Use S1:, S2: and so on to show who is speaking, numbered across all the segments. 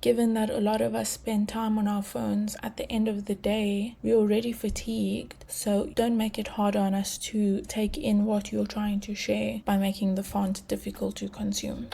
S1: Given that a lot of us spend time on our phones at the end of the day, we're already fatigued, so don't make it harder on us to take in what you're trying to share by making the font difficult to consume.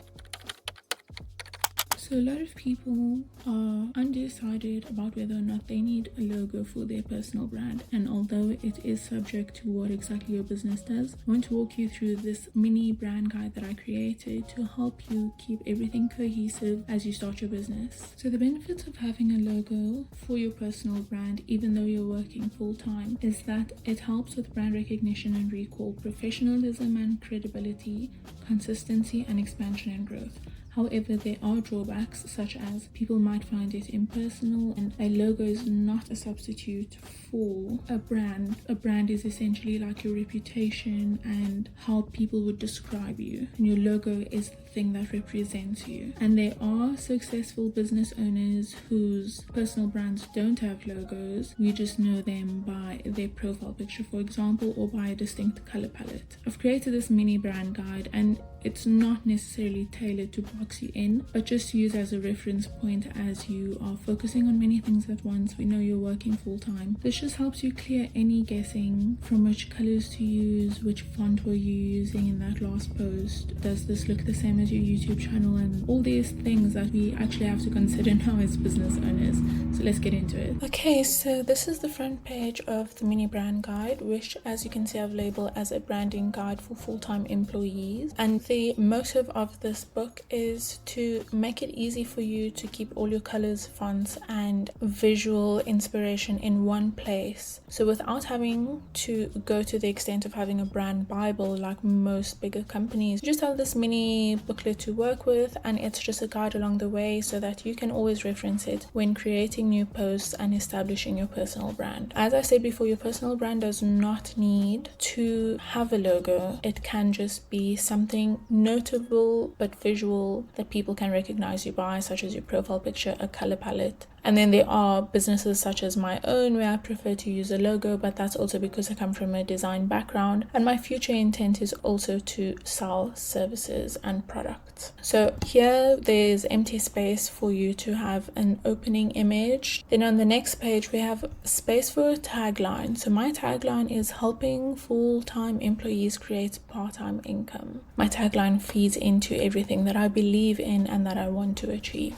S1: So a lot of people are undecided about whether or not they need a logo for their personal brand, and although it is subject to what exactly your business does, I want to walk you through this mini brand guide that I created to help you keep everything cohesive as you start your business. So the benefits of having a logo for your personal brand, even though you're working full-time, is that it helps with brand recognition and recall, professionalism and credibility, consistency and expansion and growth. However, there are drawbacks, such as people might find it impersonal, and a logo is not a substitute for a brand. A brand is essentially like your reputation and how people would describe you, and your logo is the thing that represents you. And there are successful business owners whose personal brands don't have logos. We just know them by their profile picture, for example, or by a distinct color palette. I've created this mini brand guide, and it's not necessarily tailored to box you in, but just use as a reference point as you are focusing on many things at once. We know you're working full time. This just helps you clear any guessing from which colors to use, which font were you using in that last post, does this look the same as your YouTube channel, and all these things that we actually have to consider now as business owners. So let's get into it. Okay, so this is the front page of the mini brand guide, which, as you can see, I've labeled as a branding guide for full-time employees. And the motive of this book is to make it easy for you to keep all your colors, fonts, and visual inspiration in one place. So without having to go to the extent of having a brand Bible like most bigger companies, you just have this mini booklet to work with, and it's just a guide along the way so that you can always reference it when creating new posts and establishing your personal brand. As I said before, your personal brand does not need to have a logo. It can just be something notable but visual that people can recognize you by, such as your profile picture, a color palette. And then there are businesses such as my own where I prefer to use a logo, but that's also because I come from a design background, and my future intent is also to sell services and products. So here there's empty space for you to have an opening image. Then on the next page we have space for a tagline. So my tagline is helping full-time employees create part-time income. My tagline feeds into everything that I believe in and that I want to achieve.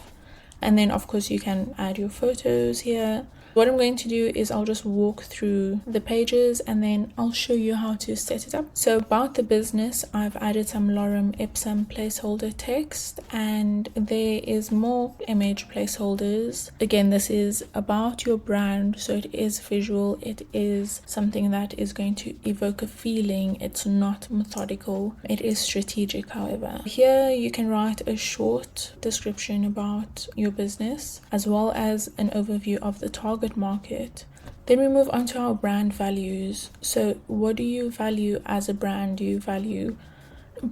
S1: And then of course you can add your photos here. What I'm going to do is I'll just walk through the pages and then I'll show you how to set it up. So about the business, I've added some lorem ipsum placeholder text, and there is more image placeholders. Again, this is about your brand, so it is visual. It is something that is going to evoke a feeling. It's not methodical. It is strategic, however. Here you can write a short description about your business, as well as an overview of the target market. Then we move on to our brand values. So what do you value as a brand? Do you value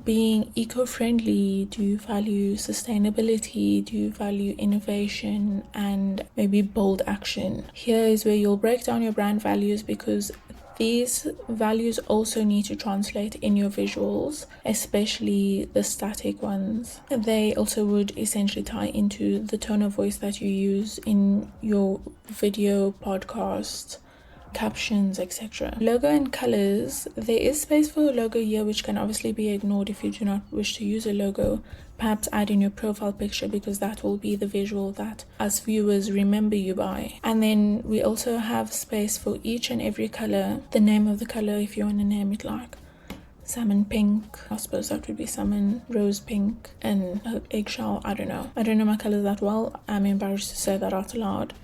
S1: being eco-friendly? Do you value sustainability? Do you value innovation and maybe bold action? Here is where you'll break down your brand values, because these values also need to translate in your visuals, especially the static ones. They also would essentially tie into the tone of voice that you use in your video, podcast, captions, etc. Logo and colors. There is space for a logo here, which can obviously be ignored if you do not wish to use a logo. Perhaps add in your profile picture, because that will be the visual that us viewers remember you by. And then we also have space for each and every color, the name of the color if you want to name it, like salmon pink, I suppose that would be salmon, rose pink, and eggshell. I don't know my colors that well. I'm embarrassed to say that out loud.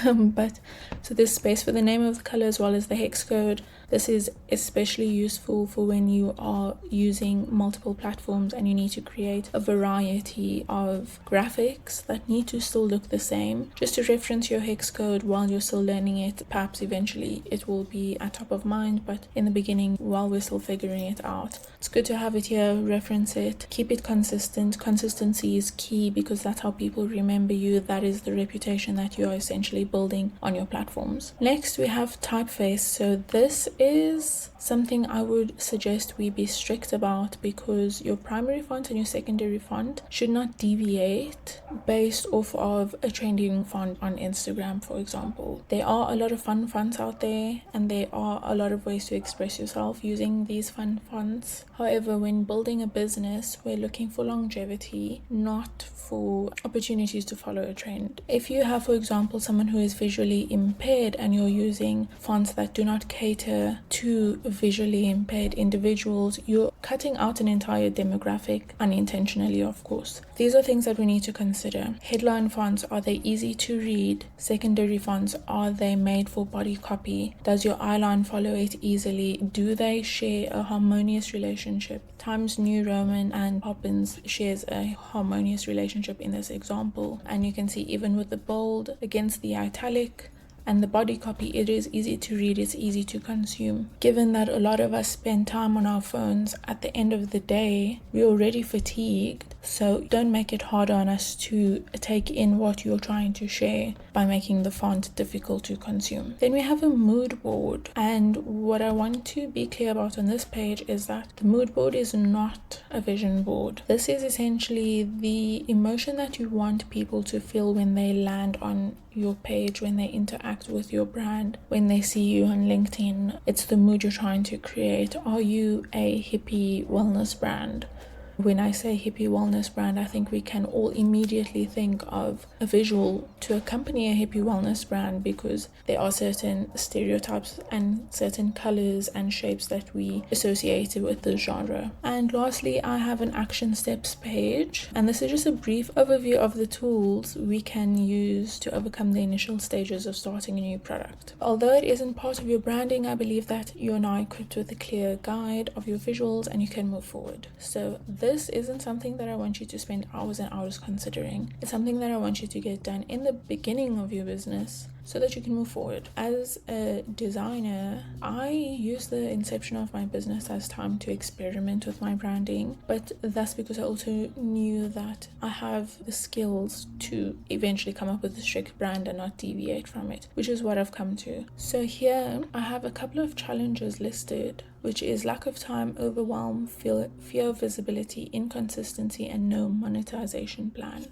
S1: But so there's space for the name of the color as well as the hex code. This is especially useful for when you are using multiple platforms and you need to create a variety of graphics that need to still look the same. Just to reference your hex code while you're still learning it. Perhaps eventually it will be at top of mind, but in the beginning, while we're still figuring it out, it's good to have it here, reference it, keep it consistent. Consistency is key, because that's how people remember you. That is the reputation that you are essentially building on your platforms. Next, we have typeface. So this is something I would suggest we be strict about, because your primary font and your secondary font should not deviate based off of a trending font on Instagram, for example. There are a lot of fun fonts out there, and there are a lot of ways to express yourself using these fun fonts. However, when building a business, we're looking for longevity, not for opportunities to follow a trend. If you have, for example, someone who is visually impaired and you're using fonts that do not cater to visually impaired individuals, you're cutting out an entire demographic unintentionally, of course. These are things that we need to consider. Headline fonts, are they easy to read? Secondary fonts, are they made for body copy? Does your eyeline follow it easily? Do they share a harmonious relationship? Times New Roman and Poppins shares a harmonious relationship in this example, and you can see even with the bold against the italic and the body copy, it is easy to read, it's easy to consume. Given that a lot of us spend time on our phones, at the end of the day, we're already fatigued, so don't make it harder on us to take in what you're trying to share by making the font difficult to consume. Then we have a mood board, and what I want to be clear about on this page is that the mood board is not a vision board. This is essentially the emotion that you want people to feel when they land on your page, when they interact with your brand, when they see you on LinkedIn. It's the mood you're trying to create. Are you a hippie wellness brand? When I say hippie wellness brand, I think we can all immediately think of a visual to accompany a hippie wellness brand, because there are certain stereotypes and certain colors and shapes that we associate with the genre. And lastly, I have an action steps page, and this is just a brief overview of the tools we can use to overcome the initial stages of starting a new product. Although it isn't part of your branding, I believe that you're now equipped with a clear guide of your visuals and you can move forward. So this isn't something that I want you to spend hours and hours considering. It's something that I want you to get done in the beginning of your business so that you can move forward. As a designer, I use the inception of my business as time to experiment with my branding, but that's because I also knew that I have the skills to eventually come up with a strict brand and not deviate from it, which is what I've come to. So here I have a couple of challenges listed, which is lack of time, overwhelm, fear of visibility, inconsistency, and no monetization plan.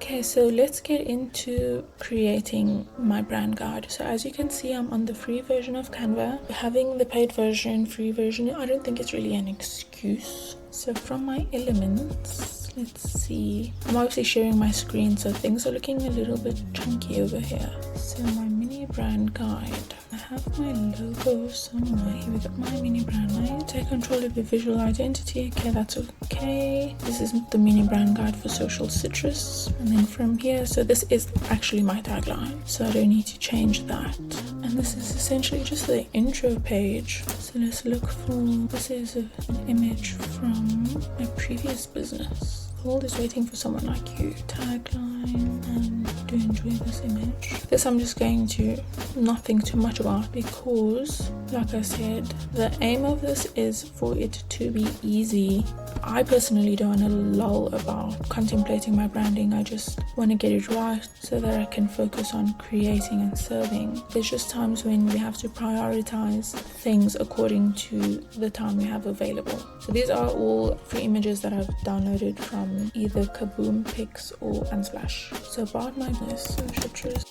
S1: Okay, so let's get into creating my brand guide. So as you can see, I'm on the free version of Canva. Having the paid version, free version, I don't think it's really an excuse. So from my elements, let's see. I'm obviously sharing my screen, so things are looking a little bit chunky over here. So my mini brand guide. I have my logo somewhere. Here we got my mini brand. I take control of your visual identity. Okay, that's okay. This is the mini brand guide for Social Citrus. And then from here, so this is actually my tagline, so I don't need to change that. And this is essentially just the intro page. So let's look for, this is an image from my previous business. The world is waiting for someone like you. Tagline, and do enjoy this image. This I'm just going to not think too much about, because like I said, the aim of this is for it to be easy. I personally don't want to lull about contemplating my branding. I just want to get it right so that I can focus on creating and serving. There's just times when we have to prioritize things according to the time we have available. So these are all free images that I've downloaded from either Kaboom, Pix, or Unsplash. So about my business, Social Citrus.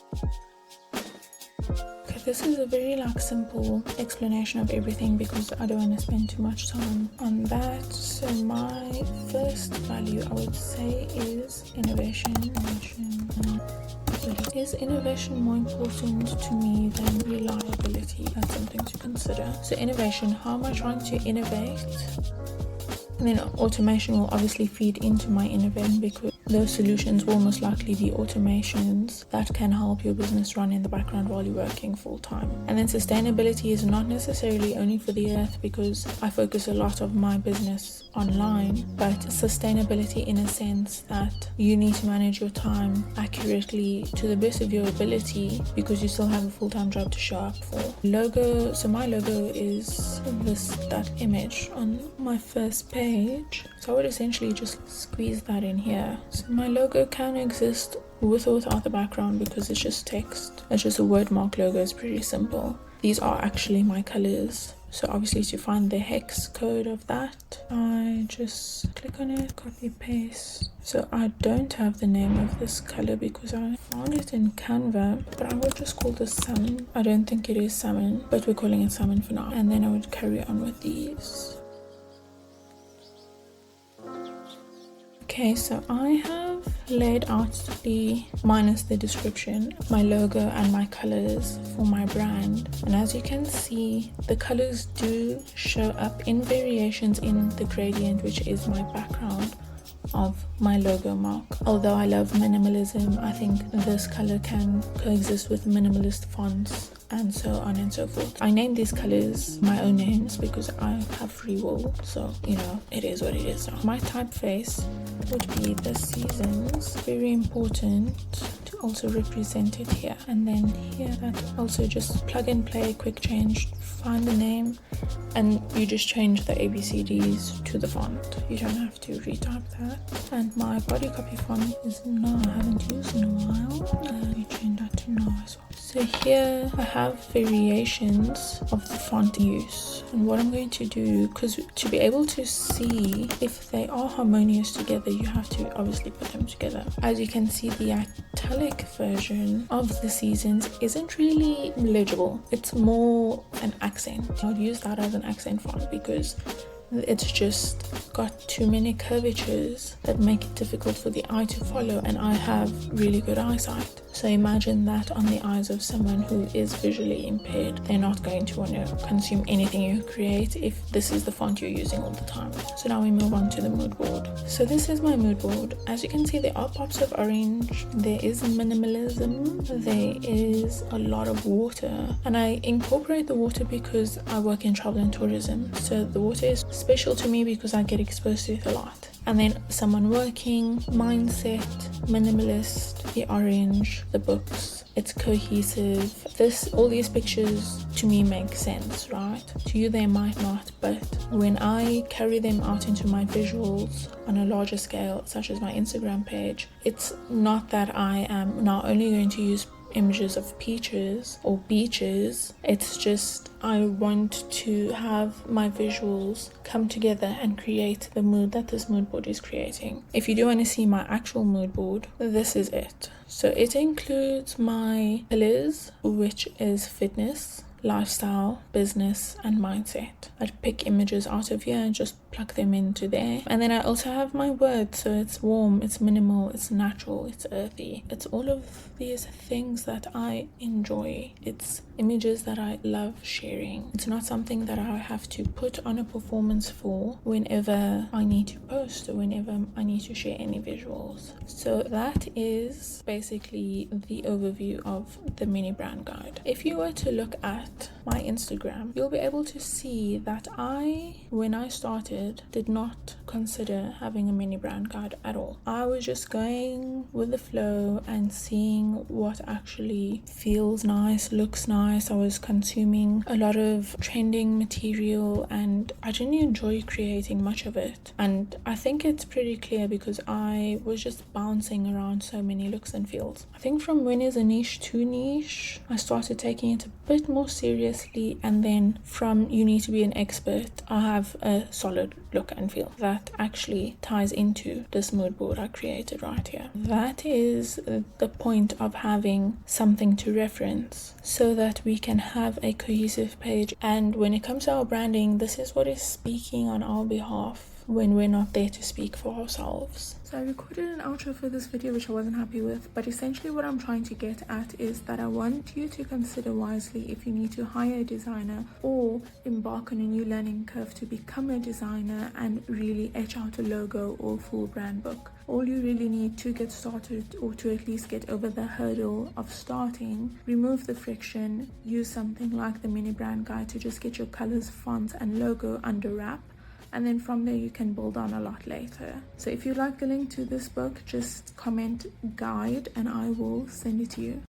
S1: This is a very simple explanation of everything, because I don't want to spend too much time on that. So my first value, I would say, is innovation. Is innovation more important to me than reliability? That's something to consider. So innovation, how am I trying to innovate? And then automation will obviously feed into my innovating, because those solutions will most likely be automations that can help your business run in the background while you're working full time. And then sustainability is not necessarily only for the earth, because I focus a lot of my business online, but sustainability in a sense that you need to manage your time accurately to the best of your ability, because you still have a full-time job to show up for. Logo, so my logo is that image on my first page. So I would essentially just squeeze that in here. So my logo can exist with or without the background, because it's just text. It's just a word mark logo. It's pretty simple. These are actually my colors. So obviously to find the hex code of that, I just click on it, copy paste. So I don't have the name of this color because I found it in Canva, but I would just call this salmon. I don't think it is salmon, but we're calling it salmon for now. And then I would carry on with these. Okay, so I have laid out minus the description, my logo and my colors for my brand. And as you can see, the colors do show up in variations in the gradient, which is my background of my logo mark. Although I love minimalism, I think this color can coexist with minimalist fonts and so on and so forth. I named these colors my own names because I have free will, so you know, it is what it is now. My typeface would be the seasons. Very important to also represent it here. And then here, that also just plug and play, quick change, find the name, and you just change the ABCDs to the font. You don't have to retype that. And my body copy font is No. I haven't used in a while. You change that to No as well. So here I have variations of the font use, and what I'm going to do, because to be able to see if they are harmonious together, you have to obviously put them together. As you can see, the italic version of the seasons isn't really legible. It's more an accent. I'll use that as an accent font because it's just got too many curvatures that make it difficult for the eye to follow, and I have really good eyesight. So imagine that on the eyes of someone who is visually impaired. They're not going to want to consume anything you create if this is the font you're using all the time. So now we move on to the mood board. So this is my mood board. As you can see, there are pops of orange. There is minimalism. There is a lot of water. And I incorporate the water because I work in travel and tourism. So the water is special to me because I get exposed to it a lot. And then someone working, mindset, minimalist, the orange, the books. It's cohesive. All these pictures to me make sense, right? To you they might not, but when I carry them out into my visuals on a larger scale, such as my Instagram page, it's not that I am not only going to use images of peaches or beaches. It's just I want to have my visuals come together and create the mood that this mood board is creating. If you do want to see my actual mood board, this is it. So it includes my pillars, which is fitness, lifestyle, business, and mindset. I'd pick images out of here and just plug them into there. And then I also have my words, so it's warm, it's minimal, it's natural, it's earthy. It's all of these things that I enjoy. It's images that I love sharing. It's not something that I have to put on a performance for whenever I need to post or whenever I need to share any visuals. So that is basically the overview of the mini brand guide. If you were to look at my Instagram, you'll be able to see that when I started, did not consider having a mini brand guide at all. I was just going with the flow and seeing what actually feels nice, looks nice. I was consuming a lot of trending material and I didn't enjoy creating much of it. And I think it's pretty clear because I was just bouncing around so many looks and feels. I think from when is a niche to niche, I started taking it a bit more seriously, and then from you need to be an expert, I have a solid look and feel that actually ties into this mood board I created right here. That is the point of having something to reference so that we can have a cohesive page. And when it comes to our branding, this is what is speaking on our behalf when we're not there to speak for ourselves. So I recorded an outro for this video which I wasn't happy with, but essentially what I'm trying to get at is that I want you to consider wisely if you need to hire a designer or embark on a new learning curve to become a designer and really etch out a logo or full brand book. All you really need to get started, or to at least get over the hurdle of starting, remove the friction, use something like the mini brand guide to just get your colors, fonts and logo under wrap. And then from there you can build on a lot later. So if you'd like the link to this book, just comment guide and I will send it to you.